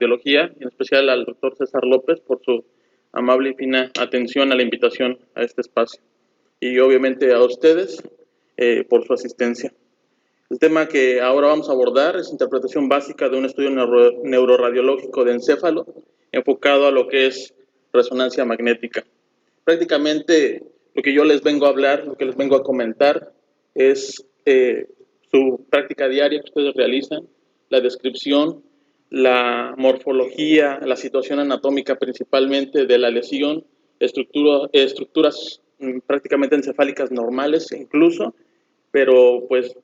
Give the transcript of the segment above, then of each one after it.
Biología, y en especial al doctor César López por su amable y fina atención a la invitación a este espacio. Y obviamente a ustedes por su asistencia. El tema que ahora vamos a abordar es interpretación básica de un estudio neuroradiológico de encéfalo enfocado a lo que es resonancia magnética. Prácticamente lo que yo les vengo a hablar, lo que les vengo a comentar es su práctica diaria que ustedes realizan, la descripción, la morfología, la situación anatómica principalmente de la lesión, estructuras prácticamente encefálicas normales incluso, pero pues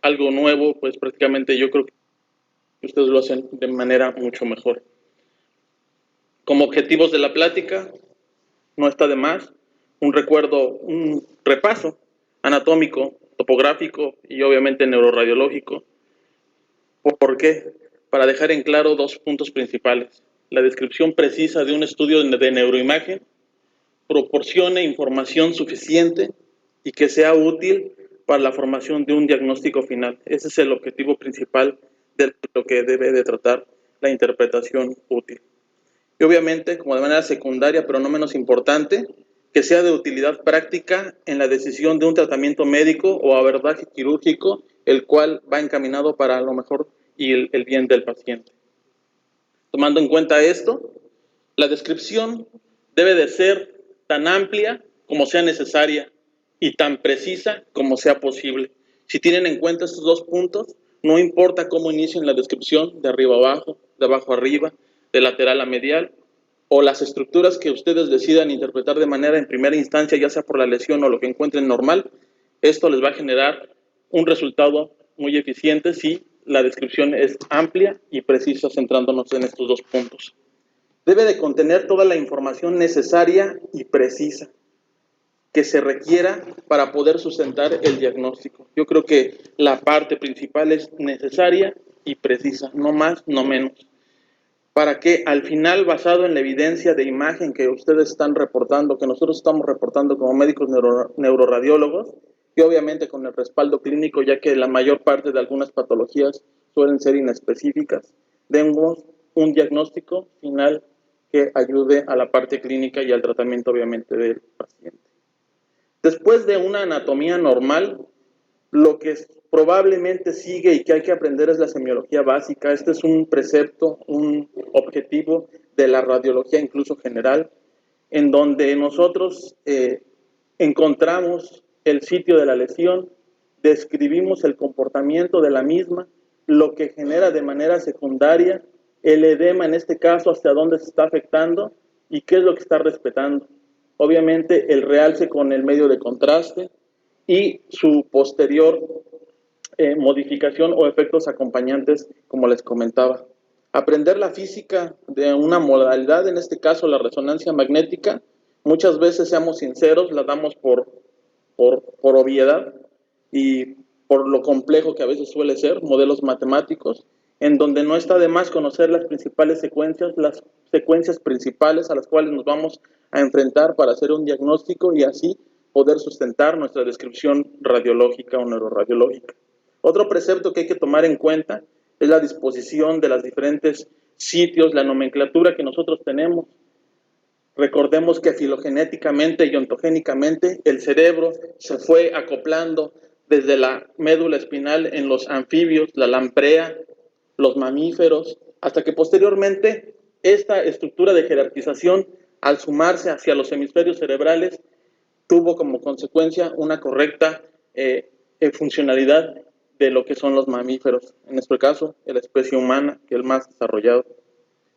algo nuevo, pues prácticamente yo creo que ustedes lo hacen de manera mucho mejor. Como objetivos de la plática, no está de más un recuerdo, un repaso anatómico, topográfico y obviamente neuroradiológico. ¿Por qué? Para dejar en claro dos puntos principales. La descripción precisa de un estudio de neuroimagen proporcione información suficiente y que sea útil para la formación de un diagnóstico final. Ese es el objetivo principal de lo que debe de tratar la interpretación útil. Y obviamente, como de manera secundaria, pero no menos importante, que sea de utilidad práctica en la decisión de un tratamiento médico o abordaje quirúrgico, el cual va encaminado para lo mejor y el bien del paciente. Tomando en cuenta esto, la descripción debe de ser tan amplia como sea necesaria y tan precisa como sea posible. Si tienen en cuenta estos dos puntos, no importa cómo inicien la descripción, de arriba a abajo, de abajo a arriba, de lateral a medial, o las estructuras que ustedes decidan interpretar de manera en primera instancia, ya sea por la lesión o lo que encuentren normal, esto les va a generar un resultado muy eficiente si la descripción es amplia y precisa, centrándonos en estos dos puntos. Debe de contener toda la información necesaria y precisa que se requiera para poder sustentar el diagnóstico. Yo creo que la parte principal es necesaria y precisa, no más, no menos. Para que al final, basado en la evidencia de imagen que ustedes están reportando, que nosotros estamos reportando como médicos neuroradiólogos, y obviamente con el respaldo clínico, ya que la mayor parte de algunas patologías suelen ser inespecíficas, demos un diagnóstico final que ayude a la parte clínica y al tratamiento obviamente del paciente. Después de una anatomía normal, lo que probablemente sigue y que hay que aprender es la semiología básica. Este es un precepto, un objetivo de la radiología incluso general, en donde nosotros encontramos el sitio de la lesión, describimos el comportamiento de la misma, lo que genera de manera secundaria el edema, en este caso, hasta dónde se está afectando y qué es lo que está respetando. Obviamente, el realce con el medio de contraste y su posterior modificación o efectos acompañantes, como les comentaba. Aprender la física de una modalidad, en este caso la resonancia magnética, muchas veces, seamos sinceros, la damos por obviedad y por lo complejo que a veces suele ser, modelos matemáticos, en donde no está de más conocer las principales secuencias, las secuencias principales a las cuales nos vamos a enfrentar para hacer un diagnóstico y así poder sustentar nuestra descripción radiológica o neuroradiológica. Otro precepto que hay que tomar en cuenta es la disposición de los diferentes sitios, la nomenclatura que nosotros tenemos. Recordemos que filogenéticamente y ontogénicamente el cerebro se fue acoplando desde la médula espinal en los anfibios, la lamprea, los mamíferos, hasta que posteriormente esta estructura de jerarquización, al sumarse hacia los hemisferios cerebrales, tuvo como consecuencia una correcta funcionalidad de lo que son los mamíferos, en nuestro caso, la especie humana, que es el más desarrollado.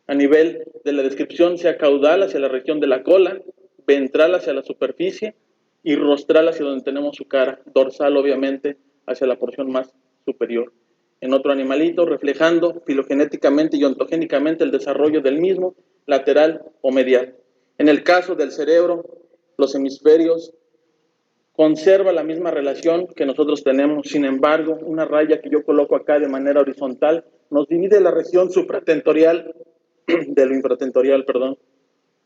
A nivel de la descripción, sea caudal hacia la región de la cola, ventral hacia la superficie y rostral hacia donde tenemos su cara, dorsal obviamente hacia la porción más superior. En otro animalito, reflejando filogenéticamente y ontogénicamente el desarrollo del mismo, lateral o medial. En el caso del cerebro, los hemisferios conserva la misma relación que nosotros tenemos. Sin embargo, una raya que yo coloco acá de manera horizontal nos divide la región supratentorial de lo infratentorial, perdón,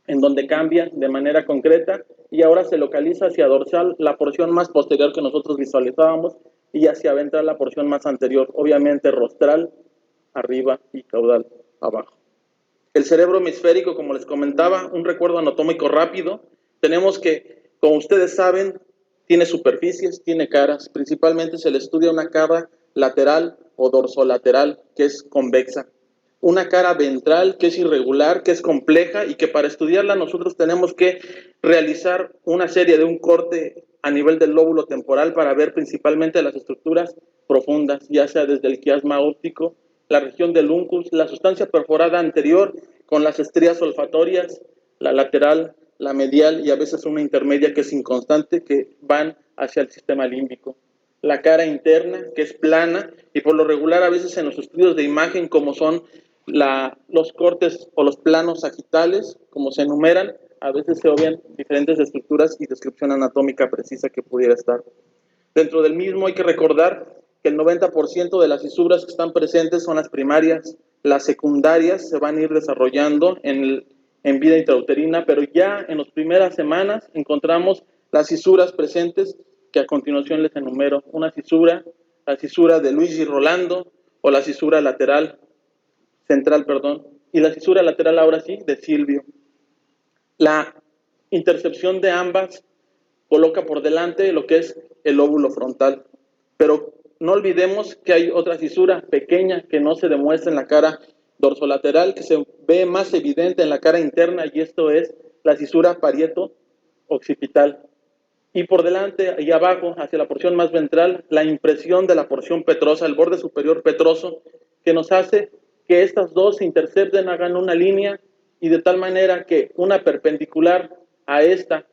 en donde cambia de manera concreta y ahora se localiza hacia dorsal la porción más posterior que nosotros visualizábamos y hacia ventral la porción más anterior, obviamente rostral arriba y caudal abajo. El cerebro hemisférico, como les comentaba, un recuerdo anatómico rápido. Tenemos que, como ustedes saben, tiene superficies, tiene caras. Principalmente se le estudia una cara lateral o dorsolateral, que es convexa. Una cara ventral, que es irregular, que es compleja y que para estudiarla nosotros tenemos que realizar una serie de un corte a nivel del lóbulo temporal para ver principalmente las estructuras profundas, ya sea desde el quiasma óptico, la región del uncus, la sustancia perforada anterior con las estrías olfatorias, la lateral, la medial y a veces una intermedia que es inconstante, que van hacia el sistema límbico. La cara interna, que es plana, y por lo regular a veces en los estudios de imagen, como son los cortes o los planos sagitales, como se enumeran, a veces se obvian diferentes estructuras y descripción anatómica precisa que pudiera estar. Dentro del mismo hay que recordar que el 90% de las fisuras que están presentes son las primarias. Las secundarias se van a ir desarrollando en vida intrauterina, pero ya en las primeras semanas encontramos las fisuras presentes que a continuación les enumero. Una fisura, la fisura de Luigi Rolando o la fisura lateral, central, perdón, y la fisura lateral ahora sí de Silvio. La intercepción de ambas coloca por delante lo que es el lóbulo frontal. Pero no olvidemos que hay otra fisura pequeña que no se demuestra en la cara dorsolateral, que se ve más evidente en la cara interna, y esto es la fisura parieto-occipital. Y por delante y abajo, hacia la porción más ventral, la impresión de la porción petrosa, el borde superior petroso, que nos hace que estas dos se intercepten, hagan una línea, y de tal manera que una perpendicular a esta,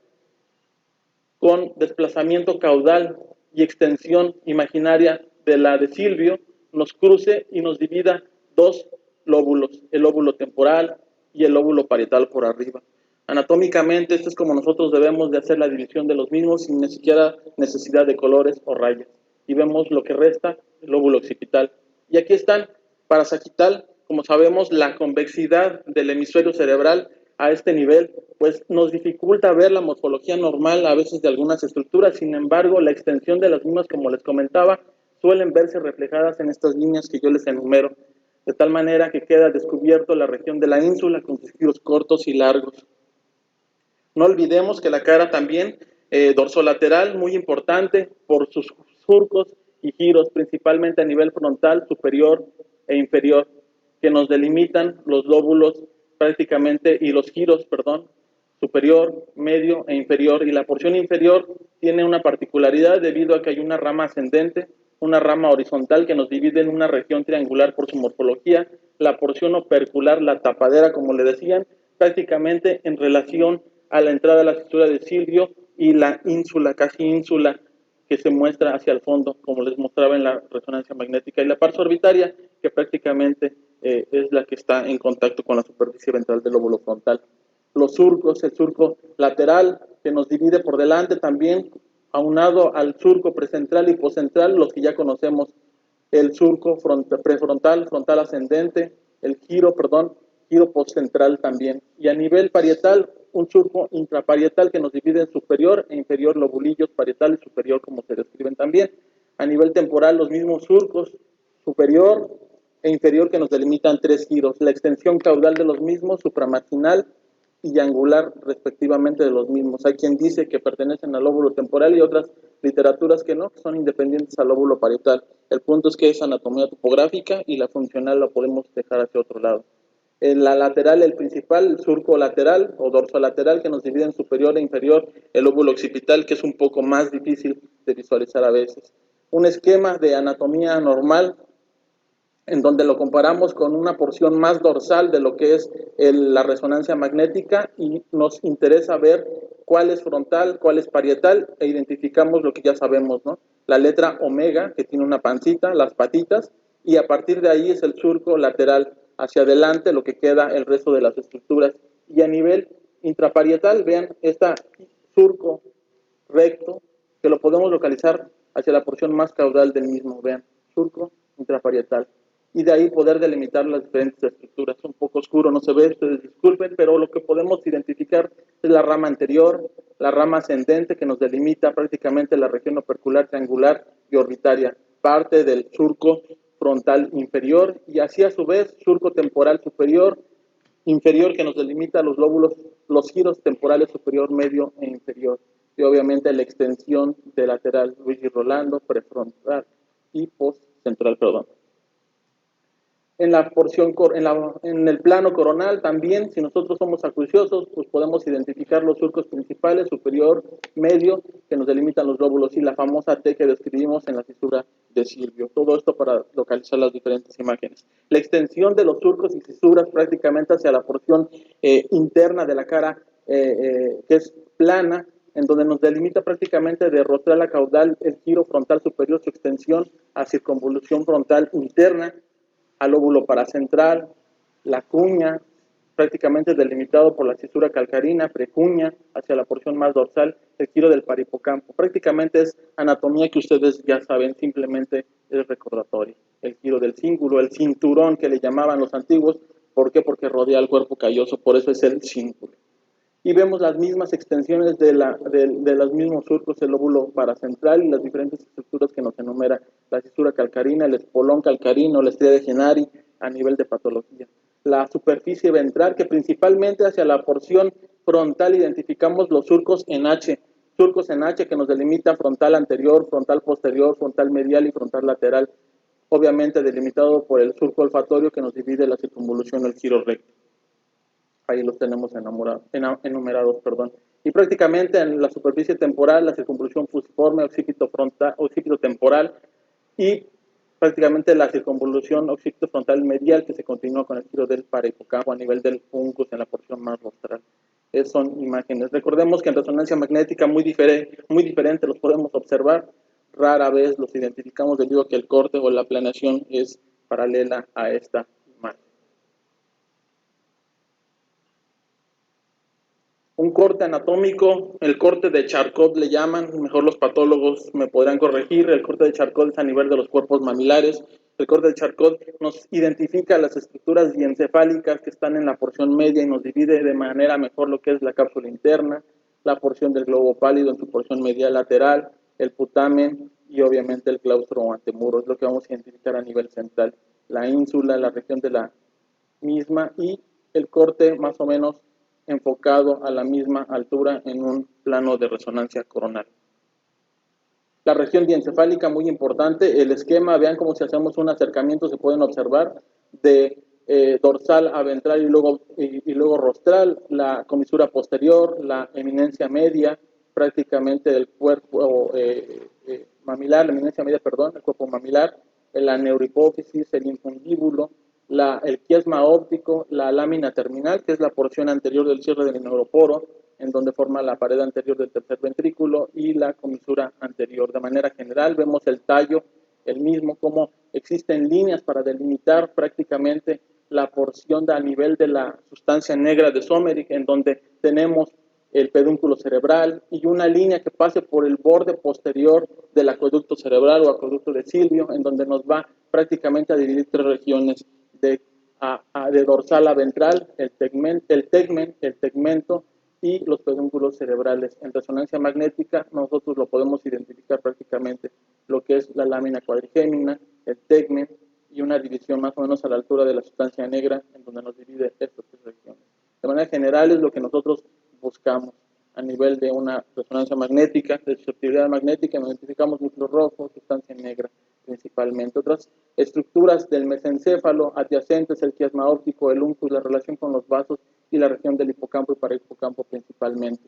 con desplazamiento caudal y extensión imaginaria de la de Silvio, nos cruce y nos divida dos lóbulos, el lóbulo temporal y el lóbulo parietal por arriba. Anatómicamente, esto es como nosotros debemos de hacer la división de los mismos sin ni siquiera necesidad de colores o rayas. Y vemos lo que resta, el lóbulo occipital. Y aquí están, para sagital, como sabemos, la convexidad del hemisferio cerebral a este nivel, pues nos dificulta ver la morfología normal a veces de algunas estructuras. Sin embargo, la extensión de las mismas, como les comentaba, suelen verse reflejadas en estas líneas que yo les enumero, de tal manera que queda descubierto la región de la ínsula con sus giros cortos y largos. No olvidemos que la cara también, dorsolateral, muy importante por sus surcos y giros, principalmente a nivel frontal, superior e inferior, que nos delimitan los lóbulos prácticamente, y los giros, perdón, superior, medio e inferior. Y la porción inferior tiene una particularidad debido a que hay una rama ascendente, una rama horizontal que nos divide en una región triangular por su morfología, la porción opercular, la tapadera, como le decían, prácticamente en relación a la entrada de la fisura de Silvio, y la ínsula, casi ínsula, que se muestra hacia el fondo, como les mostraba en la resonancia magnética, y la parte orbitaria, que prácticamente es la que está en contacto con la superficie ventral del lóbulo frontal. Los surcos, el surco lateral, que nos divide por delante también, aunado al surco precentral y poscentral, los que ya conocemos, el surco prefrontal, frontal ascendente, el giro, giro postcentral también. Y a nivel parietal, un surco intraparietal que nos divide en superior e inferior lobulillos, parietal y superior, como se describen también. A nivel temporal, los mismos surcos, superior e inferior, que nos delimitan tres giros. La extensión caudal de los mismos, supramarginal y angular, respectivamente, de los mismos. Hay quien dice que pertenecen al lóbulo temporal y otras literaturas que no, que son independientes al lóbulo parietal. El punto es que es anatomía topográfica y la funcional la podemos dejar hacia otro lado. En la lateral, el principal, el surco lateral o dorsolateral, que nos divide en superior e inferior, el lóbulo occipital, que es un poco más difícil de visualizar a veces. Un esquema de anatomía normal en donde lo comparamos con una porción más dorsal de lo que es la resonancia magnética, y nos interesa ver cuál es frontal, cuál es parietal, e identificamos lo que ya sabemos, ¿no? La letra omega, que tiene una pancita, las patitas, y a partir de ahí es el surco lateral, hacia adelante lo que queda el resto de las estructuras. Y a nivel intraparietal, vean, este surco recto, que lo podemos localizar hacia la porción más caudal del mismo, vean, surco intraparietal. Y de ahí poder delimitar las diferentes estructuras. Un poco oscuro, no se ve, ustedes disculpen, pero lo que podemos identificar es la rama anterior, la rama ascendente, que nos delimita prácticamente la región opercular, triangular y orbitaria, parte del surco frontal inferior, y así a su vez surco temporal superior, inferior que nos delimita los lóbulos, los giros temporales superior, medio e inferior. Y obviamente la extensión de lateral, Luigi Rolando, prefrontal y postcentral, perdón. En la porción, en el plano coronal también, si nosotros somos acuiciosos, pues podemos identificar los surcos principales, superior, medio, que nos delimitan los lóbulos y la famosa T que describimos en la fisura de Silvio. Todo esto para localizar las diferentes imágenes. La extensión de los surcos y fisuras prácticamente hacia la porción interna de la cara, que es plana, en donde nos delimita prácticamente de rostral a caudal el giro frontal superior, su extensión a circunvolución frontal interna, al lóbulo paracentral, la cuña, prácticamente delimitado por la cisura calcarina, precuña, hacia la porción más dorsal, el giro del parihipocampo. Prácticamente es anatomía que ustedes ya saben, simplemente es recordatorio. El giro del cíngulo, el cinturón que le llamaban los antiguos, ¿por qué? Porque rodea el cuerpo calloso, por eso es el cíngulo. Y vemos las mismas extensiones de los mismos surcos del lóbulo paracentral y las diferentes estructuras que nos enumera la cisura calcarina, el espolón calcarino, la estría de Gennari a nivel de patología. La superficie ventral, que principalmente hacia la porción frontal identificamos los surcos en H que nos delimitan frontal anterior, frontal posterior, frontal medial y frontal lateral, obviamente delimitado por el surco olfatorio que nos divide la circunvolución del giro recto. Ahí los tenemos enumerados, perdón. Y prácticamente en la superficie temporal, la circunvolución fusiforme, occipito frontal, occipito temporal y prácticamente la circunvolución occipito frontal medial que se continúa con el giro del parahipocampo a nivel del funcus en la porción más rostral. Son imágenes. Recordemos que en resonancia magnética muy diferente los podemos observar. Rara vez los identificamos debido a que el corte o la planeación es paralela a esta imagen. Un corte anatómico, el corte de Charcot le llaman, mejor los patólogos me podrán corregir, el corte de Charcot es a nivel de los cuerpos mamilares. El corte de Charcot nos identifica las estructuras diencefálicas que están en la porción media y nos divide de manera mejor lo que es la cápsula interna, la porción del globo pálido en su porción medial lateral, el putamen y obviamente el claustro o antemuro, es lo que vamos a identificar a nivel central. La ínsula, la región de la misma y el corte más o menos enfocado a la misma altura en un plano de resonancia coronal. La región diencefálica, muy importante, el esquema, vean cómo si hacemos un acercamiento se pueden observar de dorsal a ventral y luego rostral, la comisura posterior, la eminencia media, prácticamente del cuerpo mamilar, la eminencia media, perdón, el cuerpo mamilar, la neurohipófisis, el infundíbulo, el quiasma óptico, la lámina terminal, que es la porción anterior del cierre del neuroporo, en donde forma la pared anterior del tercer ventrículo y la comisura anterior. De manera general vemos el tallo, el mismo, como existen líneas para delimitar prácticamente la porción a nivel de la sustancia negra de Sommerich, en donde tenemos el pedúnculo cerebral y una línea que pase por el borde posterior del acueducto cerebral o acueducto de Silvio, en donde nos va prácticamente a dividir tres regiones de dorsal a ventral, el tegmento y los pedúnculos cerebrales. En resonancia magnética nosotros lo podemos identificar prácticamente lo que es la lámina cuadrigémina, el tegmen y una división más o menos a la altura de la sustancia negra en donde nos divide estas tres regiones. De manera general es lo que nosotros buscamos a nivel de una resonancia magnética, de susceptibilidad magnética, identificamos núcleo rojo, sustancia negra principalmente. Otras estructuras del mesencéfalo adyacentes, el quiasma óptico, el uncus, la relación con los vasos y la región del hipocampo y parahipocampo principalmente.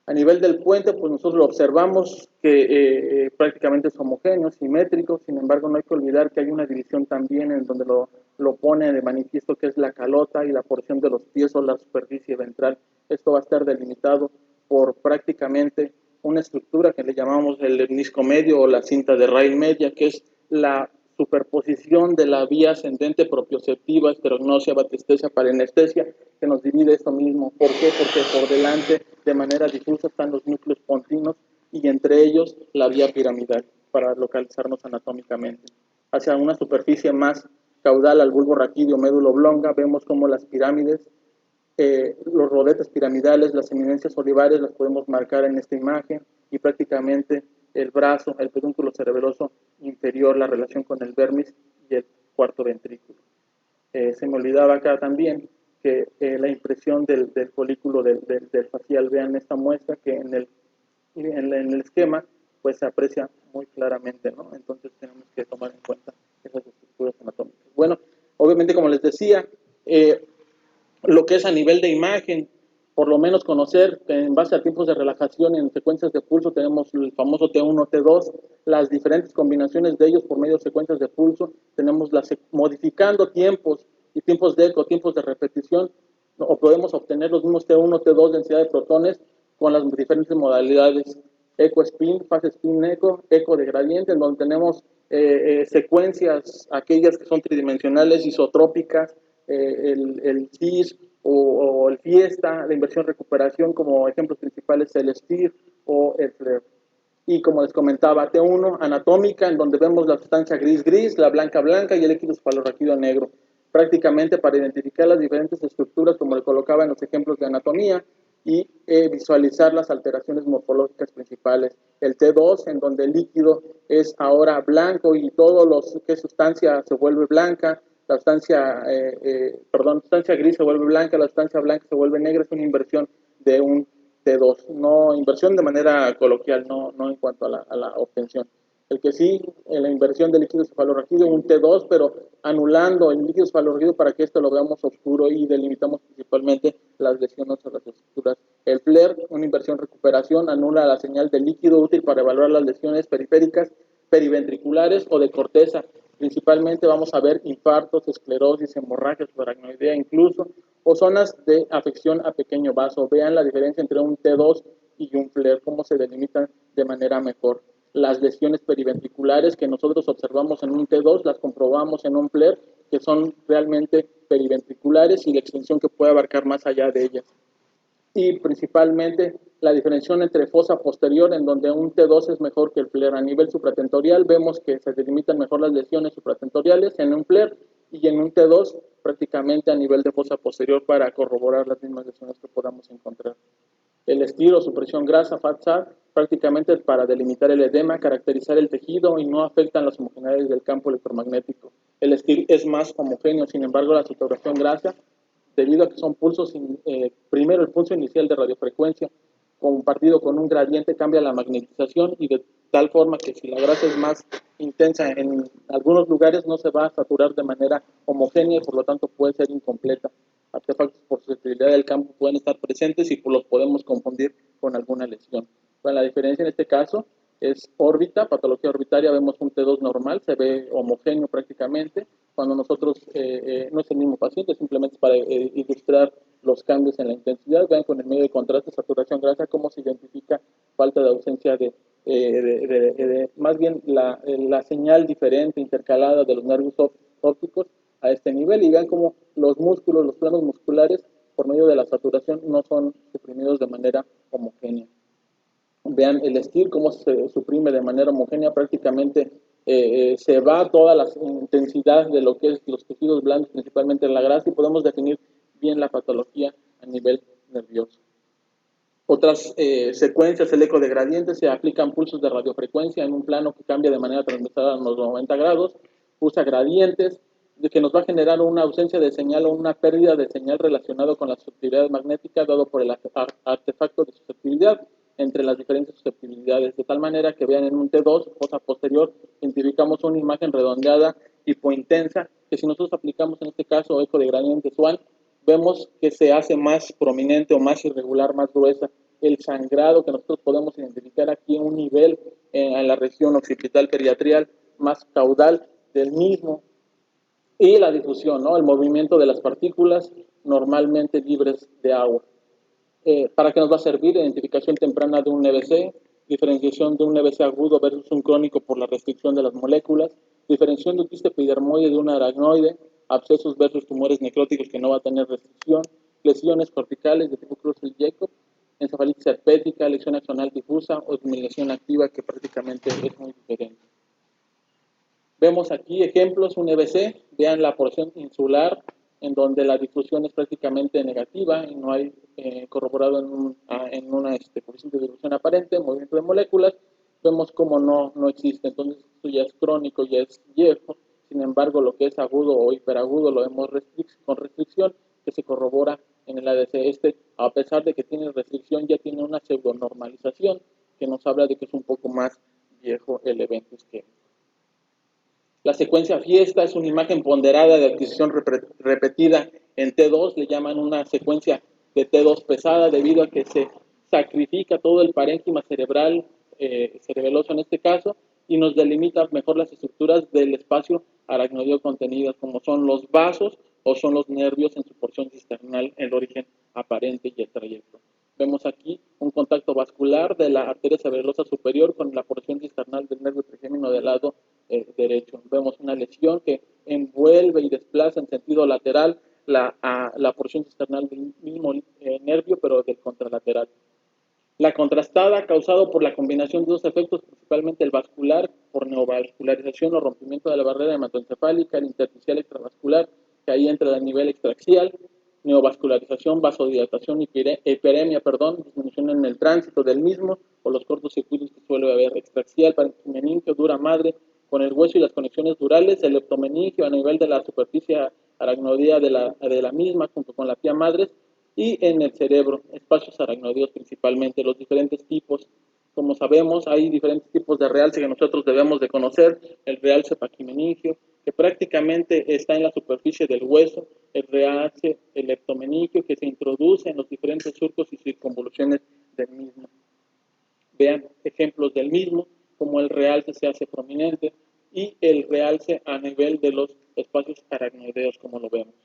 A nivel del puente, pues nosotros lo observamos que prácticamente es homogéneo, simétrico, sin embargo no hay que olvidar que hay una división también en donde lo pone de manifiesto que es la calota y la porción de los pies o la superficie ventral. Esto va a estar delimitado por prácticamente una estructura que le llamamos el lemnisco medio o la cinta de raíz media, que es la superposición de la vía ascendente propioceptiva, esterognosia, batestesia, parenestesia, que nos divide esto mismo. ¿Por qué? Porque por delante, de manera difusa, están los núcleos pontinos y entre ellos la vía piramidal, para localizarnos anatómicamente. Hacia una superficie más caudal al bulbo raquídeo, médulo oblonga, vemos como las pirámides, los rodetes piramidales, las eminencias olivares las podemos marcar en esta imagen y prácticamente el brazo, el pedúnculo cerebeloso inferior, la relación con el vermis y el cuarto ventrículo. Se me olvidaba acá también que la impresión del folículo del facial. Vean esta muestra que en el esquema pues se aprecia muy claramente, ¿no? Entonces tenemos que tomar en cuenta esas estructuras anatómicas. Bueno, obviamente, como les decía, lo que es a nivel de imagen, por lo menos conocer en base a tiempos de relajación en secuencias de pulso, tenemos el famoso T1, T2, las diferentes combinaciones de ellos por medio de secuencias de pulso, tenemos modificando tiempos y tiempos de eco, tiempos de repetición, o podemos obtener los mismos T1, T2, densidad de protones con las diferentes modalidades, eco spin, fase spin eco, eco de gradiente, en donde tenemos secuencias, aquellas que son tridimensionales, isotrópicas, el CIS o el Fiesta, la inversión recuperación, como ejemplos principales el STIR o el FLAIR. Y como les comentaba, T1, anatómica, en donde vemos la sustancia gris-gris, la blanca-blanca y el líquido cefalorraquídeo negro, prácticamente para identificar las diferentes estructuras, como le colocaba en los ejemplos de anatomía, y visualizar las alteraciones morfológicas principales. El T2, en donde el líquido es ahora blanco y todo lo que es sustancia se vuelve blanca, la sustancia gris se vuelve blanca, la sustancia blanca se vuelve negra, es una inversión de un T2, no inversión de manera coloquial, no en cuanto a la obtención. El que sí, en la inversión del líquido cefalorraquídeo, un T2, pero anulando el líquido cefalorraquídeo para que esto lo veamos oscuro y delimitamos principalmente las lesiones a las estructuras. El FLAIR, una inversión recuperación, anula la señal del líquido útil para evaluar las lesiones periféricas, periventriculares o de corteza. Principalmente vamos a ver infartos, esclerosis, hemorragias, aracnoidea incluso, o zonas de afección a pequeño vaso. Vean la diferencia entre un T2 y un FLAIR, cómo se delimitan de manera mejor. Las lesiones periventriculares que nosotros observamos en un T2 las comprobamos en un FLAIR, que son realmente periventriculares y la extensión que puede abarcar más allá de ellas. Y principalmente la diferenciación entre fosa posterior, en donde un T2 es mejor que el FLAIR. A nivel supratentorial vemos que se delimitan mejor las lesiones supratentoriales en un FLAIR y en un T2 prácticamente a nivel de fosa posterior para corroborar las mismas lesiones que podamos encontrar. El estilo, supresión grasa, FATSAR, prácticamente para delimitar el edema, caracterizar el tejido y no afectan las homogeneidades del campo electromagnético. El estilo es más homogéneo, sin embargo, la supresión grasa, debido a que son pulsos, primero el pulso inicial de radiofrecuencia, compartido con un gradiente, cambia la magnetización y de tal forma que si la grasa es más intensa en algunos lugares no se va a saturar de manera homogénea y por lo tanto puede ser incompleta. Artefactos por susceptibilidad del campo pueden estar presentes y los podemos confundir con alguna lesión. Bueno, la diferencia en este caso es órbita, patología orbitaria, vemos un T2 normal, se ve homogéneo prácticamente, cuando nosotros, no es el mismo paciente, simplemente para ilustrar los cambios en la intensidad. Vean con el medio de contraste, saturación grasa, cómo se identifica falta de ausencia más bien la señal diferente, intercalada de los nervios ópticos a este nivel, y vean cómo los músculos, los planos musculares, por medio de la saturación, no son suprimidos de manera homogénea. Vean el STIR, cómo se suprime de manera homogénea, prácticamente se va toda la intensidad de lo que es los tejidos blandos, principalmente en la grasa, y podemos definir bien la patología a nivel nervioso. Otras secuencias, el eco de gradiente, se aplican pulsos de radiofrecuencia en un plano que cambia de manera transversal a los 90 grados, usa gradientes, de que nos va a generar una ausencia de señal o una pérdida de señal relacionado con la susceptibilidad magnética dado por el artefacto de susceptibilidad entre las diferentes susceptibilidades, de tal manera que vean en un T2, fosa posterior, identificamos una imagen redondeada hipointensa, que si nosotros aplicamos en este caso eco de gradiente SWAN, vemos que se hace más prominente o más irregular, más gruesa. El sangrado que nosotros podemos identificar aquí en un nivel en la región occipital periatrial más caudal del mismo, y la difusión, ¿no? El movimiento de las partículas normalmente libres de agua. ¿Para qué nos va a servir? Identificación temprana de un EBC, diferenciación de un EBC agudo versus un crónico por la restricción de las moléculas, diferenciación de un quiste epidermoide de un aracnoide, abscesos versus tumores necróticos que no va a tener restricción, lesiones corticales de tipo Creutzfeldt-Jakob, encefalitis herpética, lesión axonal difusa o disminución activa, que prácticamente es muy diferente. Vemos aquí ejemplos, un EBC, vean la porción insular, en donde la difusión es prácticamente negativa y no hay corroborado en una coeficiente de difusión aparente, movimiento de moléculas, vemos cómo no existe. Entonces esto ya es crónico, ya es viejo. Sin embargo, lo que es agudo o hiperagudo lo vemos con restricción, que se corrobora en el ADC. A pesar de que tiene restricción, ya tiene una pseudonormalización que nos habla de que es un poco más viejo el evento isquémico. La secuencia fiesta es una imagen ponderada de adquisición repetida en T2, le llaman una secuencia de T2 pesada debido a que se sacrifica todo el parénquima cerebral, cerebeloso en este caso, y nos delimita mejor las estructuras del espacio aracnoideo contenidas, como son los vasos o son los nervios en su porción cisternal, el origen aparente y el trayecto. Vemos aquí un contacto vascular de la arteria cerebelosa superior con la porción cisternal del nervio trigémino del lado derecho. Vemos una lesión que envuelve y desplaza en sentido lateral la porción cisternal del mismo nervio, pero del contralateral. La contrastada, causado por la combinación de dos efectos, principalmente el vascular, por neovascularización o rompimiento de la barrera hematoencefálica, el intersticial extravascular, que ahí entra a nivel extraxial, neovascularización, vasodilatación y hiperemia, disminución en el tránsito del mismo, o los cortocircuitos que suele haber extraxial, parenquimio dura madre, con el hueso y las conexiones durales, el leptomeningio a nivel de la superficie aracnoidea de la misma, junto con la pía madre, y en el cerebro, espacios aracnoideos principalmente, los diferentes tipos. Como sabemos, hay diferentes tipos de realce que nosotros debemos de conocer, el realce paquimeningio, que prácticamente está en la superficie del hueso, el realce leptomeningio, que se introduce en los diferentes surcos y circunvoluciones del mismo. Vean ejemplos del mismo, como el realce se hace prominente, y el realce a nivel de los espacios aracnoideos, como lo vemos.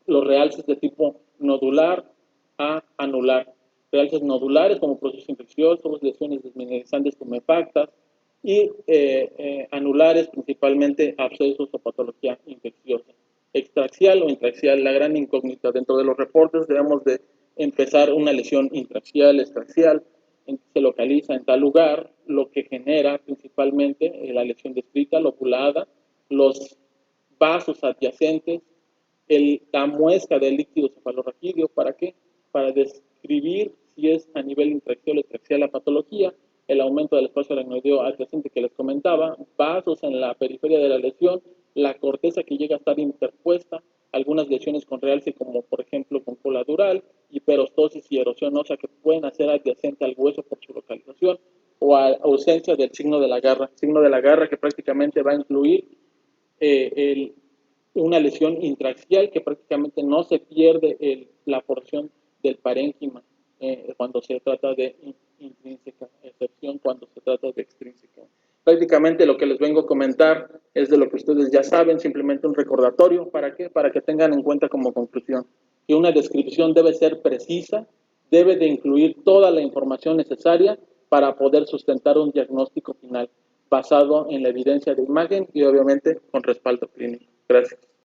Los realces de tipo nodular a anular. Realces nodulares como procesos infecciosos, lesiones desmineralizantes tumefactas, y anulares principalmente abscesos o patología infecciosa. Extraxial o intraxial, la gran incógnita. Dentro de los reportes debemos de empezar una lesión intraxial, extraxial, se localiza en tal lugar, lo que genera principalmente la lesión descrita, lobulada, los vasos adyacentes, la muesca del líquido cefalorraquídeo. ¿Para qué? Para describir si es a nivel intraxial o extraxial la patología, el aumento del espacio aracnoideo adyacente que les comentaba, vasos en la periferia de la lesión, la corteza que llega a estar interpuesta, algunas lesiones con realce como por ejemplo con cola dural, hiperostosis y erosión ósea que pueden hacer adyacente al hueso por su localización, o ausencia del signo de la garra que prácticamente va a incluir una lesión intraxial que prácticamente no se pierde la porción del parénquima cuando se trata de intrínseca, excepción cuando se trata de extrínseca. Prácticamente lo que les vengo a comentar es de lo que ustedes ya saben, simplemente un recordatorio. ¿Para qué? Para que tengan en cuenta como conclusión que una descripción debe ser precisa, debe de incluir toda la información necesaria para poder sustentar un diagnóstico final basado en la evidencia de imagen y obviamente con respaldo clínico. Gracias.